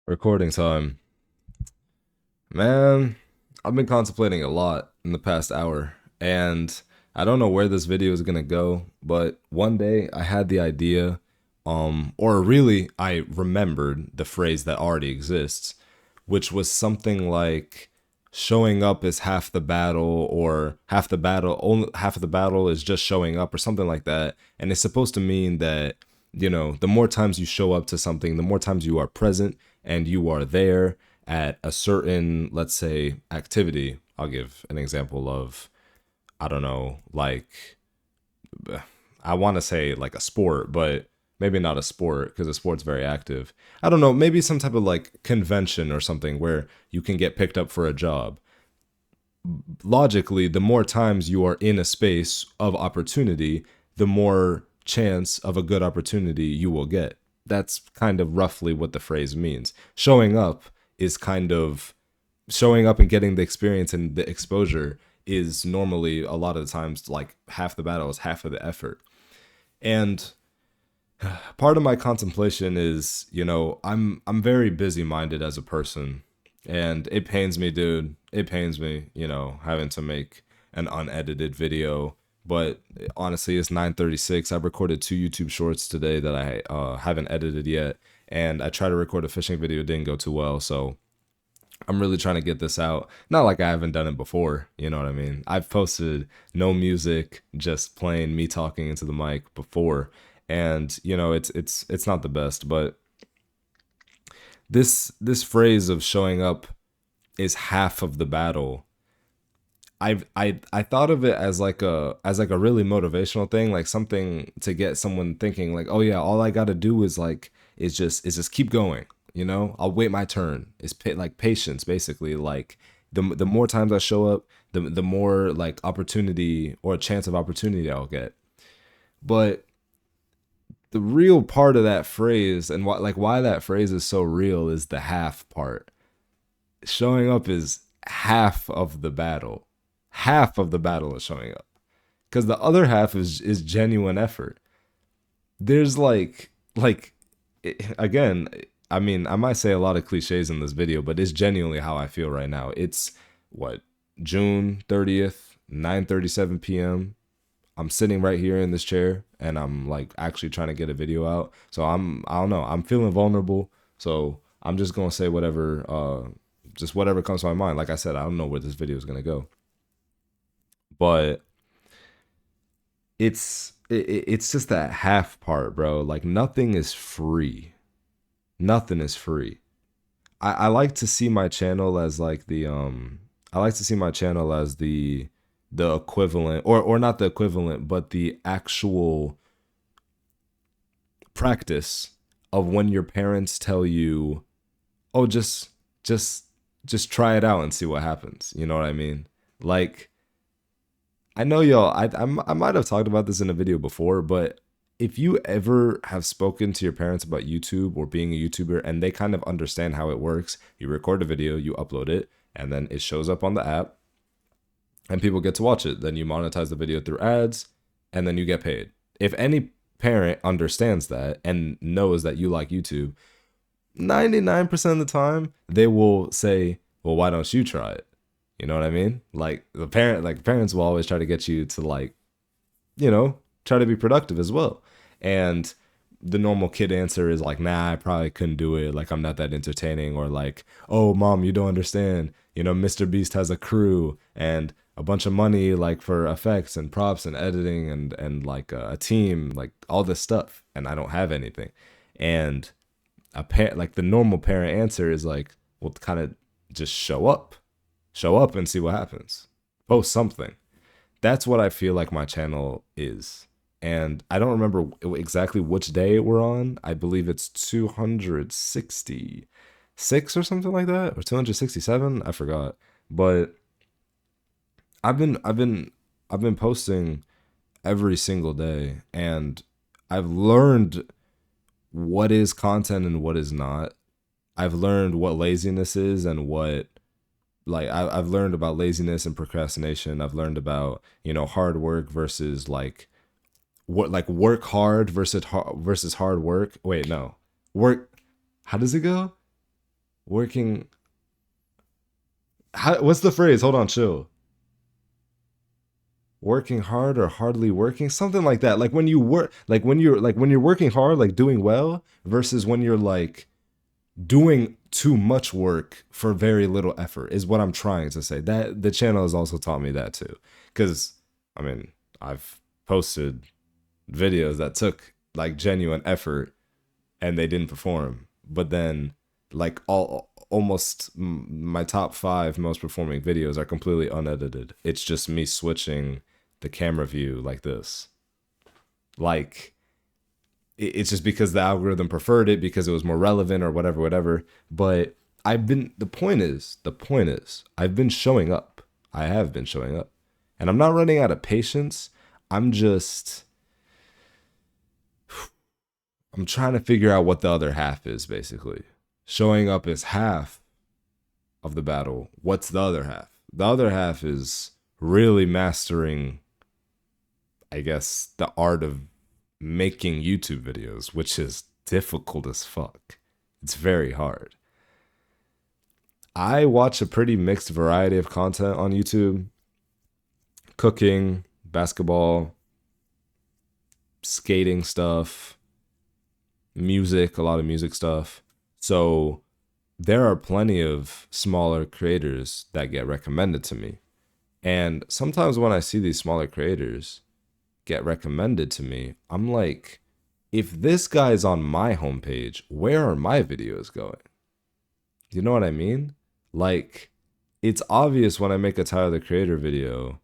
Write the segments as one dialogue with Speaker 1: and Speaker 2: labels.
Speaker 1: Recording time. Man, I've been contemplating a lot in the past hour, and I don't know where this video is gonna go, but one day I had the idea, or really I remembered the phrase that already exists, which was something like showing up is half the battle, or half of the battle is just showing up, or something like that. And it's supposed to mean that, the more times you show up to something, the more times you are present and you are there at a certain, let's say, activity. I'll give an example of, I don't know, like, I want to say like a sport, but maybe not a sport because a sport's very active. I don't know, maybe some type of like convention or something where you can get picked up for a job. Logically, the more times you are in a space of opportunity, the more chance of a good opportunity you will get. That's kind of roughly what the phrase means. Showing up is kind of showing up and getting the experience and the exposure is normally a lot of the times like half the battle is half of the effort. And part of my contemplation is, I'm very busy minded as a person, and it pains me, dude. It pains me, having to make an unedited video. But honestly, it's 9:36. I've recorded two YouTube shorts today that I haven't edited yet, and I tried to record a fishing video, it didn't go too well. So I'm really trying to get this out. Not like I haven't done it before, you know what I mean? I've posted no music, just plain me talking into the mic before, and it's not the best, but this phrase of showing up is half of the battle. I thought of it as like a really motivational thing, like something to get someone thinking like, oh yeah, all I got to do is just keep going. I'll wait my turn. It's like patience, basically. Like the more times I show up, the more like opportunity or a chance of opportunity I'll get. But the real part of that phrase and why that phrase is so real is the half part. Showing up is half of the battle. Half of the battle is showing up, because the other half is genuine effort. There's again, I mean, I might say a lot of cliches in this video, but it's genuinely how I feel right now. It's what, June 30th, 9:37 p.m. I'm sitting right here in this chair and I'm like actually trying to get a video out. So I don't know, I'm feeling vulnerable. So I'm just going to say whatever just whatever comes to my mind. Like I said, I don't know where this video is going to go. But it's just that half part, bro. Like nothing is free. Nothing is free. I like to see my channel as like I like to see my channel as the equivalent, or not the equivalent, but the actual practice of when your parents tell you, oh, just just try it out and see what happens. You know what I mean? Like, I know y'all. I might have talked about this in a video before, but if you ever have spoken to your parents about YouTube or being a YouTuber and they kind of understand how it works, you record a video, you upload it, and then it shows up on the app, and people get to watch it. Then you monetize the video through ads, and then you get paid. If any parent understands that and knows that you like YouTube, 99% of the time they will say, "Well, why don't you try it?" You know what I mean? Like parents will always try to get you to like, try to be productive as well. And the normal kid answer is like, nah, I probably couldn't do it. Like, I'm not that entertaining. Or like, oh, mom, you don't understand. Mr. Beast has a crew and a bunch of money, like for effects and props and editing and like a team, like all this stuff. And I don't have anything. And like the normal parent answer is like, well, kind of just show up and see what happens. Post something. That's what I feel like my channel is. And I don't remember exactly which day we're on. I believe it's 266 or something like that, or 267. I forgot. But I've been I've been I've been posting every single day, and I've learned what is content and what is not. I've learned what laziness is and what, like, I've learned about laziness and procrastination. I've learned about, hard work versus like work hard versus hard work. Wait, no. Work, how does it go? Working. What's the phrase? Hold on, chill. Working hard or hardly working, something like that. Like when you work, like when you're working hard, like doing well, versus when you're like doing too much work for very little effort is what I'm trying to say. That the channel has also taught me that too. Cause I mean, I've posted videos that took like genuine effort and they didn't perform. But then like all almost my top 5 most performing videos are completely unedited. It's just me switching the camera view like this. Like it's just because the algorithm preferred it because it was more relevant or whatever, whatever. But the point is, I've been showing up. I have been showing up. And I'm not running out of patience. I'm just, I'm trying to figure out what the other half is, basically. Showing up is half of the battle. What's the other half? The other half is really mastering, I guess, the art of making YouTube videos, which is difficult as fuck. It's very hard. I watch a pretty mixed variety of content on YouTube: cooking, basketball, skating stuff, music, a lot of music stuff. So there are plenty of smaller creators that get recommended to me. And sometimes when I see these smaller creators get recommended to me, I'm like, if this guy's on my homepage, where are my videos going? You know what I mean? Like, it's obvious when I make a Tyler the Creator video,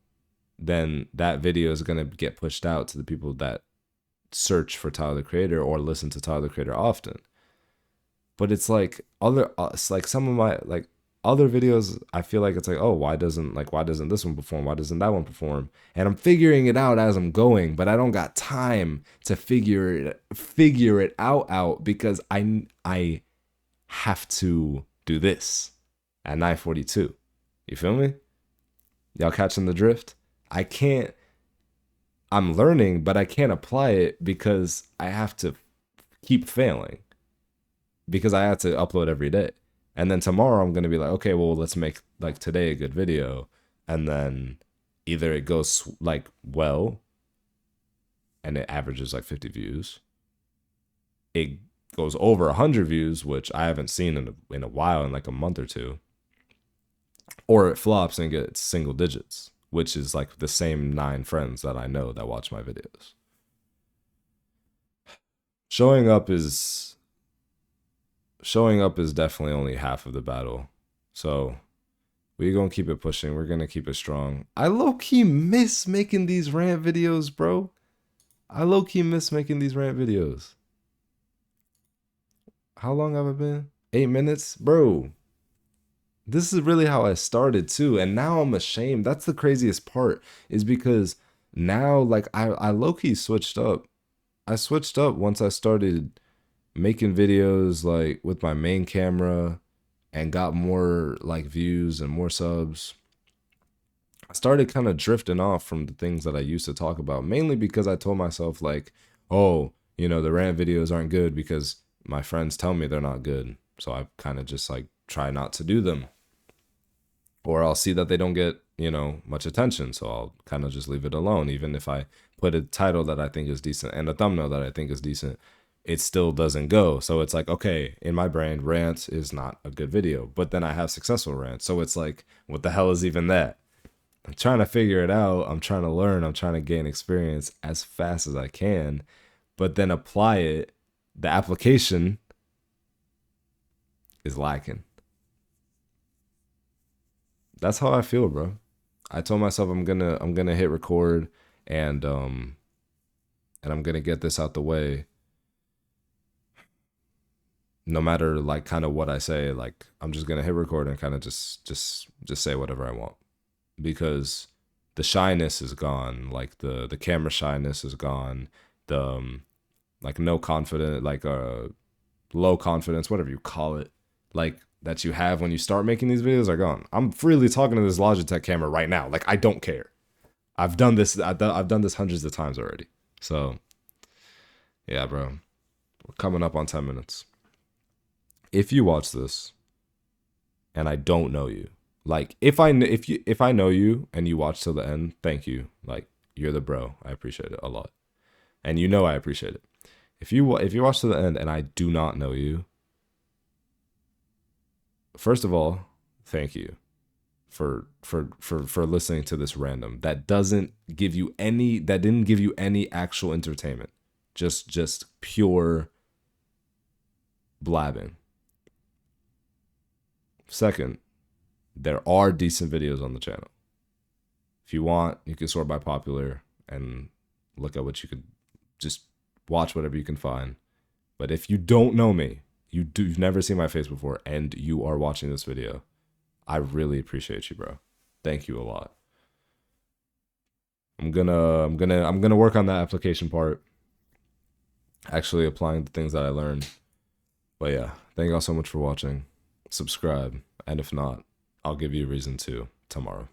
Speaker 1: then that video is going to get pushed out to the people that search for Tyler the Creator or listen to Tyler the Creator often. But it's like it's like some of my like other videos, I feel like it's like, oh, why doesn't this one perform? Why doesn't that one perform? And I'm figuring it out as I'm going, but I don't got time to figure it out because I have to do this at 9:42. You feel me? Y'all catching the drift? I can't. I'm learning, but I can't apply it because I have to keep failing because I have to upload every day. And then tomorrow I'm going to be like, okay, well, let's make like today a good video. And then either it goes like well and it averages like 50 views. It goes over 100 views, which I haven't seen in a while, in like a month or two. Or it flops and gets single digits, which is like the same 9 friends that I know that watch my videos. Showing up is definitely only half of the battle. So we're going to keep it pushing. We're going to keep it strong. I low-key miss making these rant videos, bro. I low-key miss making these rant videos. How long have I been? 8 minutes? Bro, this is really how I started too. And now I'm ashamed. That's the craziest part, is because now like I low-key switched up. I switched up once I started making videos like with my main camera and got more like views and more subs. I started kind of drifting off from the things that I used to talk about, mainly because I told myself like, oh, you know, the rant videos aren't good because my friends tell me they're not good. So I kind of just like try not to do them. Or I'll see that they don't get, you know, much attention. So I'll kind of just leave it alone. Even if I put a title that I think is decent and a thumbnail that I think is decent, it still doesn't go. So it's like, okay, in my brain, rants is not a good video. But then I have successful rants. So it's like, what the hell is even that? I'm trying to figure it out. I'm trying to learn. I'm trying to gain experience as fast as I can. But then apply it. The application is lacking. That's how I feel, bro. I told myself I'm gonna hit record and I'm gonna get this out the way. No matter like kind of what I say, like I'm just gonna hit record and kind of just say whatever I want, because the shyness is gone. Like the camera shyness is gone. The like no confident, like low confidence, whatever you call it, like that you have when you start making these videos are gone. I'm freely talking to this Logitech camera right now. Like I don't care. I've done this. I've done this hundreds of times already. So yeah, bro, we're coming up on 10 minutes. If you watch this, and I don't know you. Like if I know you and you watch till the end, thank you. Like you're the bro. I appreciate it a lot, and you know I appreciate it. If you watch to the end and I do not know you, first of all, thank you for listening to this random that didn't give you any actual entertainment, just pure blabbing. Second, there are decent videos on the channel. If you want, you can sort by popular and look at what you could just watch whatever you can find. But if you don't know me, you've never seen my face before, and you are watching this video, I really appreciate you, bro. Thank you a lot. I'm gonna work on that application part. Actually applying the things that I learned. But yeah, thank you all so much for watching. Subscribe, and if not, I'll give you a reason to tomorrow.